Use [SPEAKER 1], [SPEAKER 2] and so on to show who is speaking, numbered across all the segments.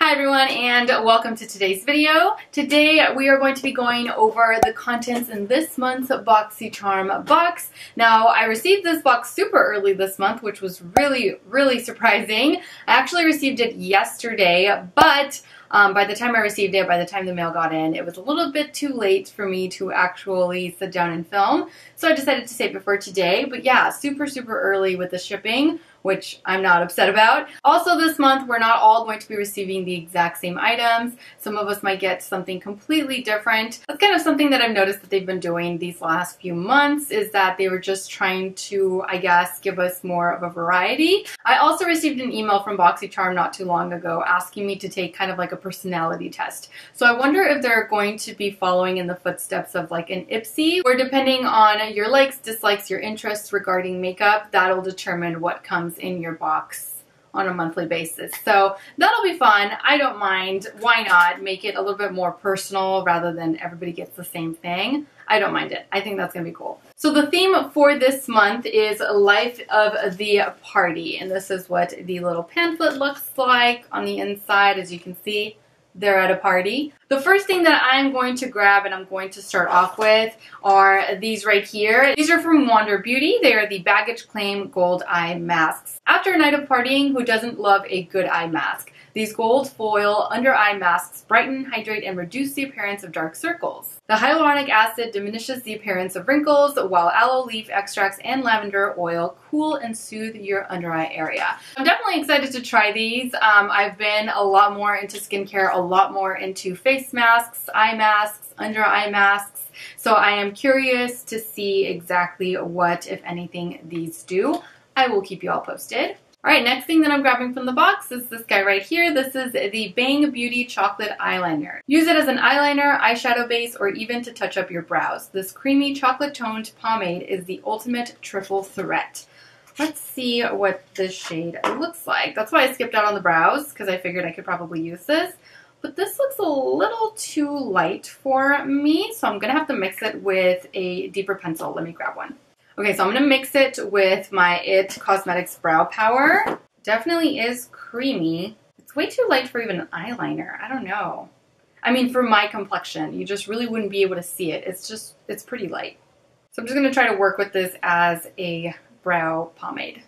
[SPEAKER 1] Hi everyone and welcome to today's video. Today we are going to be going over the contents in this month's Boxycharm box. Now I received this box super early this month, which was really surprising. I actually received it yesterday, but by the time I received it, by the time the mail got in, it was a little bit too late for me to actually sit down and film. So I decided to save it for today. But yeah, super early with the shipping, which I'm not upset about. Also this month, we're not all going to be receiving the exact same items. Some of us might get something completely different. That's kind of something that I've noticed that they've been doing these last few months, is that they were just trying to, I guess, give us more of a variety. I also received an email from Boxycharm not too long ago asking me to take kind of like a personality test. So I wonder if they're going to be following in the footsteps of like an Ipsy, where depending on your likes, dislikes, your interests regarding makeup, that'll determine what comes in your box on a monthly basis. So that'll be fun. I don't mind. Why not make it a little bit more personal rather than everybody gets the same thing? I don't mind it. I think that's gonna be cool. So the theme for this month is Life of the Party, and this is what the little pamphlet looks like on the inside. As you can see, they're at a party. The first thing that I'm going to grab and I'm going to start off with are these right here. These are from Wander Beauty. They are the Baggage Claim Gold Eye Masks. After a night of partying, who doesn't love a good eye mask? These gold foil under eye masks brighten, hydrate, and reduce the appearance of dark circles. The hyaluronic acid diminishes the appearance of wrinkles, while aloe leaf extracts and lavender oil cool and soothe your under eye area. I'm definitely excited to try these. I've been a lot more into skincare, a lot more into face masks, eye masks, under eye masks. So I am curious to see exactly what, if anything, these do. I will keep you all posted. Alright, next thing that I'm grabbing from the box is this guy right here. This is the Bang Beauty Chocolate Eyeliner. Use it as an eyeliner, eyeshadow base, or even to touch up your brows. This creamy chocolate toned pomade is the ultimate triple threat. Let's see what this shade looks like. That's why I skipped out on the brows, because I figured I could probably use this. But this looks a little too light for me, so I'm going to have to mix it with a deeper pencil. Let me grab one. Okay, so I'm going to mix it with my IT Cosmetics Brow Power. Definitely is creamy. It's way too light for even an eyeliner. I don't know. I mean, for my complexion, you just really wouldn't be able to see it. It's pretty light. So I'm just going to try to work with this as a brow pomade.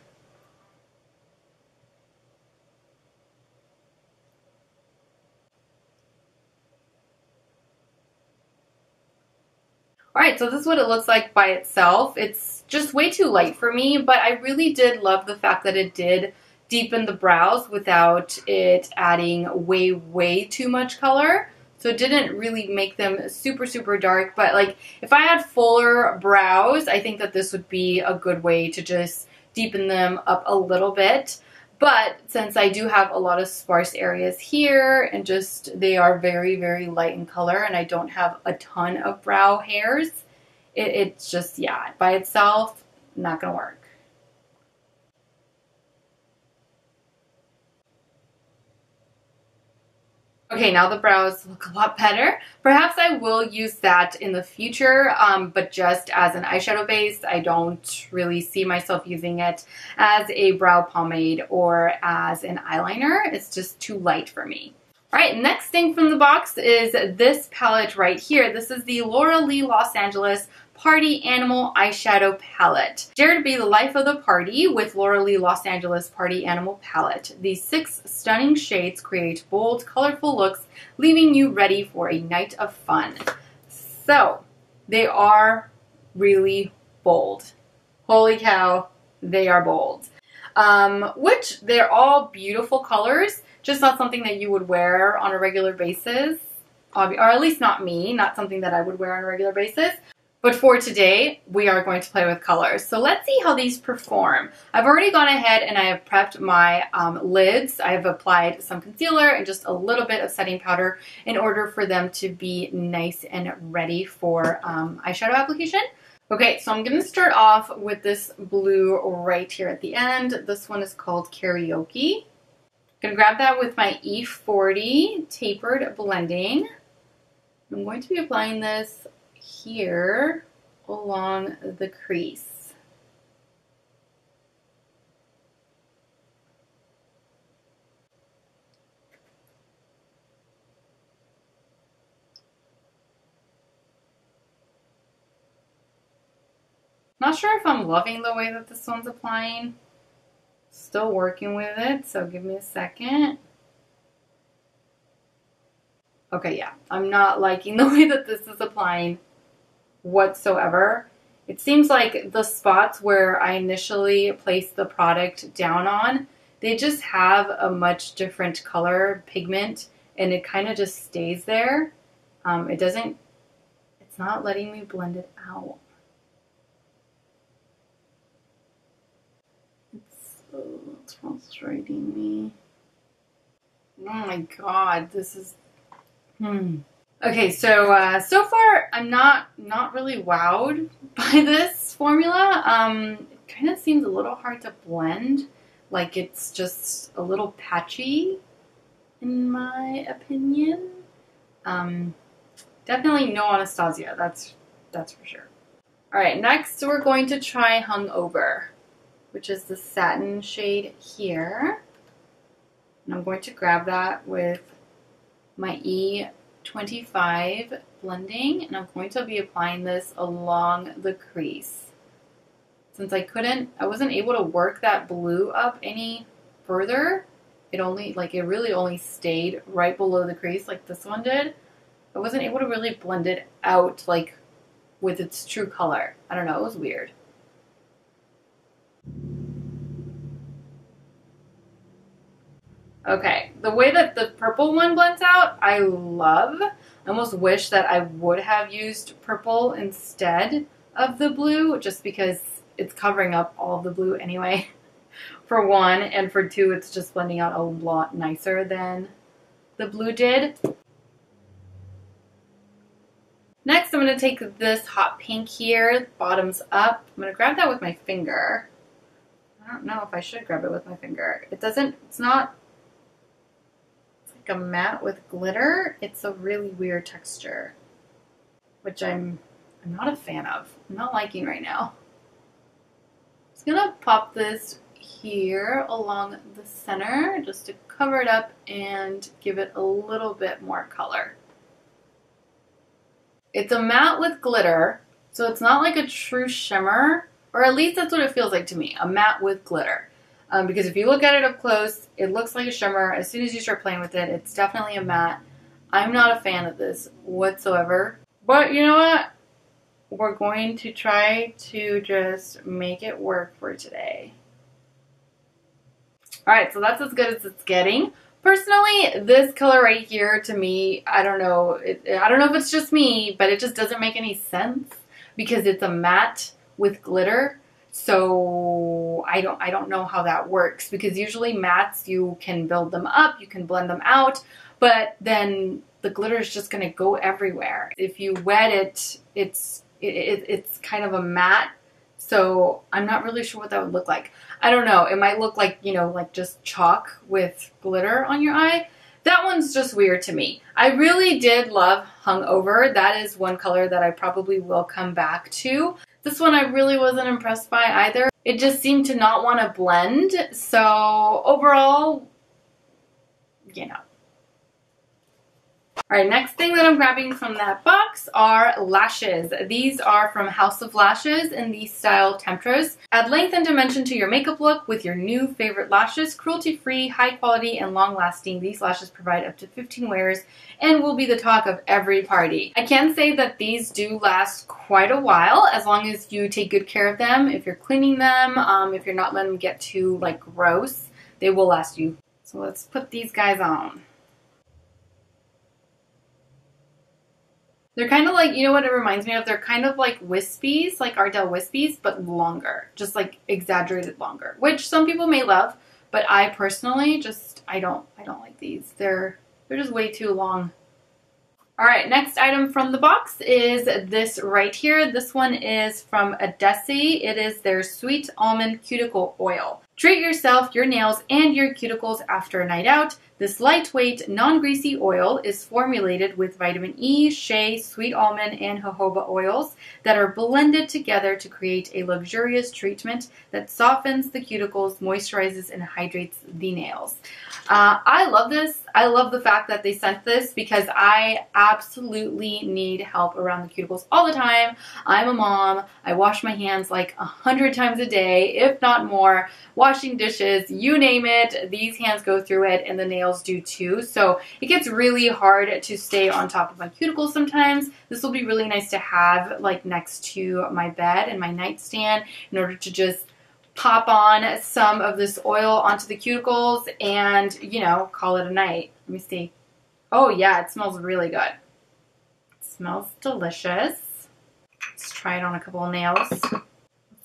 [SPEAKER 1] Alright, so this is what it looks like by itself. It's just way too light for me, but I really did love the fact that it did deepen the brows without it adding way too much color. So it didn't really make them super dark, but like if I had fuller brows, I think that this would be a good way to just deepen them up a little bit. But since I do have a lot of sparse areas here and just they are very light in color and I don't have a ton of brow hairs, it's just, yeah, by itself, not gonna work. Okay, now the brows look a lot better. Perhaps I will use that in the future, but just as an eyeshadow base. I don't really see myself using it as a brow pomade or as an eyeliner. It's just too light for me. Alright, next thing from the box is this palette right here. This is the Laure Los Angeles Party Animal Eyeshadow Palette. Dare to be the life of the party with Laure Los Angeles Party Animal Palette. These 6 stunning shades create bold, colorful looks, leaving you ready for a night of fun. So, they are really bold. Holy cow, they are bold. Which they're all beautiful colors, just not something that you would wear on a regular basis. Or at least not me, not something that I would wear on a regular basis. But for today, we are going to play with colors. So let's see how these perform. I've already gone ahead and I have prepped my lids. I have applied some concealer and just a little bit of setting powder in order for them to be nice and ready for eyeshadow application. Okay, so I'm going to start off with this blue right here at the end. This one is called Karaoke. I'm going to grab that with my E40 tapered blending. I'm going to be applying this here along the crease. Not sure if I'm loving the way that this one's applying. Still working with it, so give me a second. Okay, yeah, I'm not liking the way that this is applying whatsoever. It seems like the spots where I initially placed the product down on, they just have a much different color pigment, and it kind of just stays there. It's not letting me blend it out. It's frustrating me. Oh my god, this is... Okay, so so far I'm not really wowed by this formula. It kind of seems a little hard to blend. Like it's just a little patchy, in my opinion. Definitely no Anastasia, that's for sure. Alright, next we're going to try Hungover, which is the satin shade here. And I'm going to grab that with my E25 blending, and I'm going to be applying this along the crease. Since I wasn't able to work that blue up any further, it really only stayed right below the crease like this one did. I wasn't able to really blend it out like with its true color. I don't know, it was weird. Okay, the way that the purple one blends out, I love. I almost wish that I would have used purple instead of the blue, just because it's covering up all of the blue anyway, for one, and for two, it's just blending out a lot nicer than the blue did. Next, I'm going to take this hot pink here, bottoms up. I'm going to grab that with my finger. I don't know if I should grab it with my finger. It's not like a matte with glitter. It's a really weird texture, which I'm not a fan of. I'm not liking right now. I'm just going to pop this here along the center just to cover it up and give it a little bit more color. It's a matte with glitter, so it's not like a true shimmer, or at least that's what it feels like to me, a matte with glitter. Because if you look at it up close, it looks like a shimmer. As soon as you start playing with it, it's definitely a matte. I'm not a fan of this whatsoever. But you know what? We're going to try to just make it work for today. Alright, so that's as good as it's getting. Personally, this color right here, to me, I don't know. I don't know if it's just me, but it just doesn't make any sense because it's a matte with glitter. So I don't know how that works, because usually mattes, you can build them up, you can blend them out, but then the glitter is just going to go everywhere. If you wet it, it's kind of a matte. So I'm not really sure what that would look like. I don't know. It might look like, you know, like just chalk with glitter on your eye. That one's just weird to me. I really did love Hungover. That is one color that I probably will come back to. This one I really wasn't impressed by either. It just seemed to not want to blend. So overall, you know. Alright, next thing that I'm grabbing from that box are lashes. These are from House of Lashes in the style Temptress. Add length and dimension to your makeup look with your new favorite lashes. Cruelty-free, high quality, and long-lasting. These lashes provide up to 15 wears and will be the talk of every party. I can say that these do last quite a while as long as you take good care of them. If you're cleaning them, if you're not letting them get too like gross, they will last you. So let's put these guys on. They're kind of like, you know what it reminds me of? They're kind of like wispies, like Ardell wispies, but longer. Just like exaggerated longer, which some people may love, but I personally just, I don't like these. They're just way too long. All right, next item from the box is this right here. This one is from Adesse. It is their Sweet Almond Cuticle Oil. Treat yourself, your nails, and your cuticles after a night out. This lightweight, non-greasy oil is formulated with vitamin E, shea, sweet almond, and jojoba oils that are blended together to create a luxurious treatment that softens the cuticles, moisturizes, and hydrates the nails. I love this. I love the fact that they sent this because I absolutely need help around the cuticles all the time. I'm a mom. I wash my hands like 100 times a day, if not more. Washing dishes, you name it, these hands go through it, and the nails do too. So it gets really hard to stay on top of my cuticles sometimes. This will be really nice to have like next to my bed and my nightstand in order to just pop on some of this oil onto the cuticles and, you know, call it a night. Let me see. Oh yeah, it smells really good. It smells delicious. Let's try it on a couple of nails. This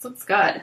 [SPEAKER 1] looks good.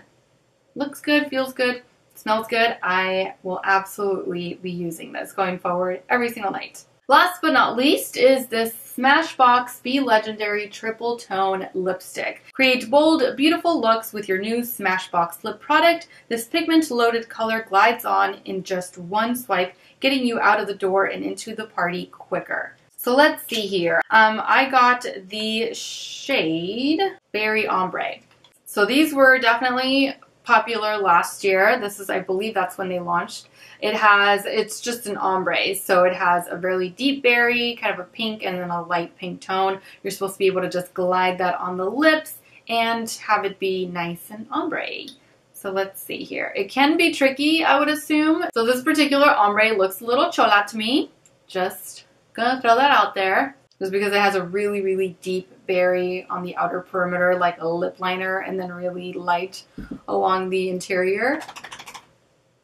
[SPEAKER 1] Looks good, feels good, smells good. I will absolutely be using this going forward every single night. Last but not least is this Smashbox Be Legendary Triple Tone Lipstick. Create bold, beautiful looks with your new Smashbox lip product. This pigment-loaded color glides on in just one swipe, getting you out of the door and into the party quicker. So let's see here. I got the shade Berry Ombre. So these were definitely popular last year. This is, I believe that's when they launched. It's just an ombre, so it has a really deep berry, kind of a pink, and then a light pink tone. You're supposed to be able to just glide that on the lips and have it be nice and ombre. So let's see here. It can be tricky, I would assume. So this particular ombre looks a little chola to me. Just gonna throw that out there. Just because it has a really, really deep berry on the outer perimeter, like a lip liner, and then really light along the interior.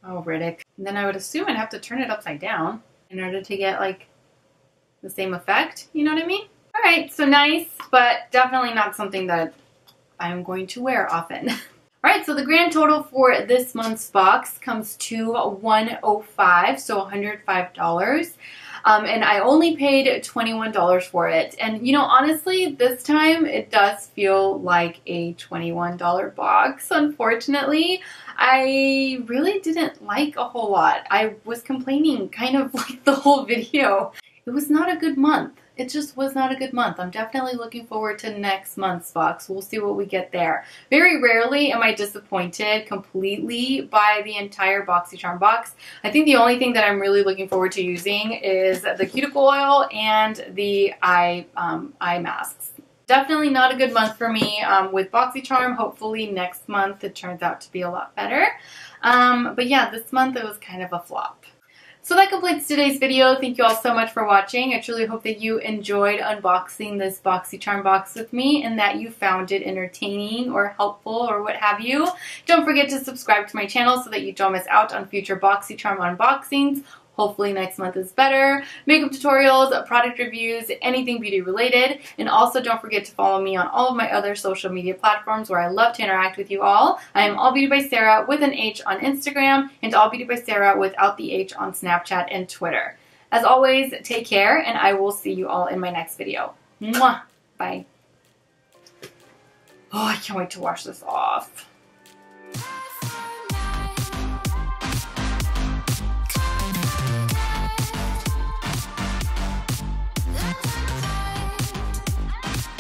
[SPEAKER 1] Oh, Riddick. And then I would assume I'd have to turn it upside down in order to get like the same effect. You know what I mean? All right, so nice, but definitely not something that I'm going to wear often. All right, so the grand total for this month's box comes to $105, so $105. And I only paid $21 for it. And, you know, honestly, this time it does feel like a $21 box, unfortunately. I really didn't like a whole lot. I was complaining kind of like the whole video. It was not a good month. It just was not a good month. I'm definitely looking forward to next month's box. We'll see what we get there. Very rarely am I disappointed completely by the entire Boxycharm box. I think the only thing that I'm really looking forward to using is the cuticle oil and the eye masks. Definitely not a good month for me with Boxycharm. Hopefully next month it turns out to be a lot better. But yeah, this month it was kind of a flop. So that completes today's video. Thank you all so much for watching. I truly hope that you enjoyed unboxing this Boxycharm box with me and that you found it entertaining or helpful or what have you. Don't forget to subscribe to my channel so that you don't miss out on future Boxycharm unboxings. Hopefully next month is better. Makeup tutorials, product reviews, anything beauty related. And also don't forget to follow me on all of my other social media platforms where I love to interact with you all. I am All Beauty by Sarah with an H on Instagram and All Beauty by Sarah without the H on Snapchat and Twitter. As always, take care and I will see you all in my next video. Mwah! Bye. Oh, I can't wait to wash this off.